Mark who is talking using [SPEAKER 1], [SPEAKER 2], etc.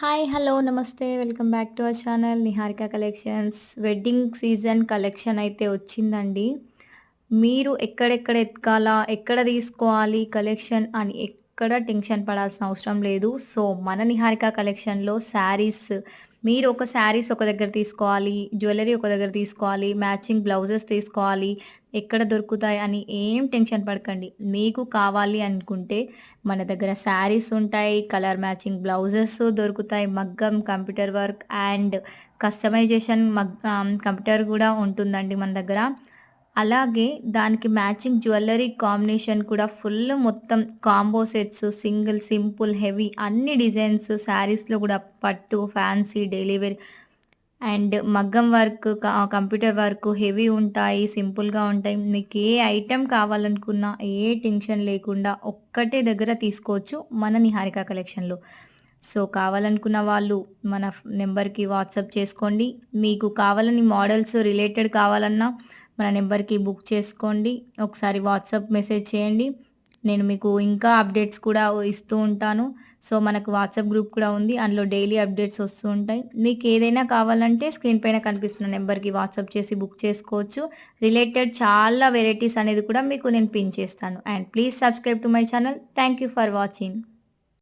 [SPEAKER 1] Hi! Hello! నమస్తే. Welcome back to our channel 'Niharika collections'. Wedding season collection అయితే వచ్చిందండి. మీరు ఎక్కడెక్కడ ఎతకాలా? ఎక్కడ తీసుకోవాలి కలెక్షన్ అని ఎక్కడ టెన్షన్ పడాల్సిన అవసరం లేదు. సో, మన 'నిహారిక కలెక్షన్‌లో' శారీస్ మీరు ఒక శారీస్ ఒక దగ్గర తీసుకోవాలి. జ్యువెల్లరీ ఒక దగ్గర తీసుకోవాలి. మ్యాచింగ్ బ్లౌజెస్ తీసుకోవాలి. ఎక్కడ దొరుకుతాయి అని ఏం టెన్షన్ పడకండి. మీకు కావాలి అనుకుంటే మన దగ్గర శారీస్ ఉంటాయి. కలర్ మ్యాచింగ్ బ్లౌజెస్ దొరుకుతాయి. మగ్గం, computer work and customisation computer గూడా ఉంటుందండి మన దగ్గర. అలాగే దానికి మ్యాచింగ్ జ్యువెల్లరీ కాంబినేషన్ కూడా ఫుల్ మొత్తం combo sets, single, simple, heavy అన్ని డిజైన్స్ శారీస్‌లో గూడా పట్టు, ఫ్యాన్సీ, డైలీ వేర్ అండ్ మగ్గం వర్క్, కంప్యూటర్ వర్క్ హెవీ ఉంటాయి. సింపుల్‌గా ఉంటాయి. మీకు ఏ ఐటెమ్ కావాలనుకున్నా ఏ టెన్షన్ లేకుండా ఒక్కటే దగ్గర తీసుకోవచ్చు మన నిహారిక కలెక్షన్‌లో. సో, కావాలనుకున్న వాళ్ళు మన నెంబర్‌కి వాట్సాప్ చేసుకోండి. మీకు కావాలని మోడల్స్ రిలేటెడ్ కావాలన్నా మన నెంబర్‌కి బుక్ చేసుకోండి. ఒకసారి వాట్సాప్ మెసేజ్ చేయండి. నేను మీకు ఇంకా అప్డేట్స్ కూడా ఇస్తూ ఉంటాను. సో, మనకు వాట్సాప్ గ్రూప్ కూడా ఉంది. అందులో డైలీ అప్డేట్స్ వస్తూ ఉంటాయి. మీకేదైనా కావాలంటే స్క్రీన్ పైన కనిపిస్తున్న నెంబర్‌కి వాట్సాప్ చేసి బుక్ చేసుకోవచ్చు. రిలేటెడ్ చాలా వెరైటీస్ అనేది కూడా మీకు నేను పిన్ చేస్తాను. And please subscribe to my channel. Thank you for watching.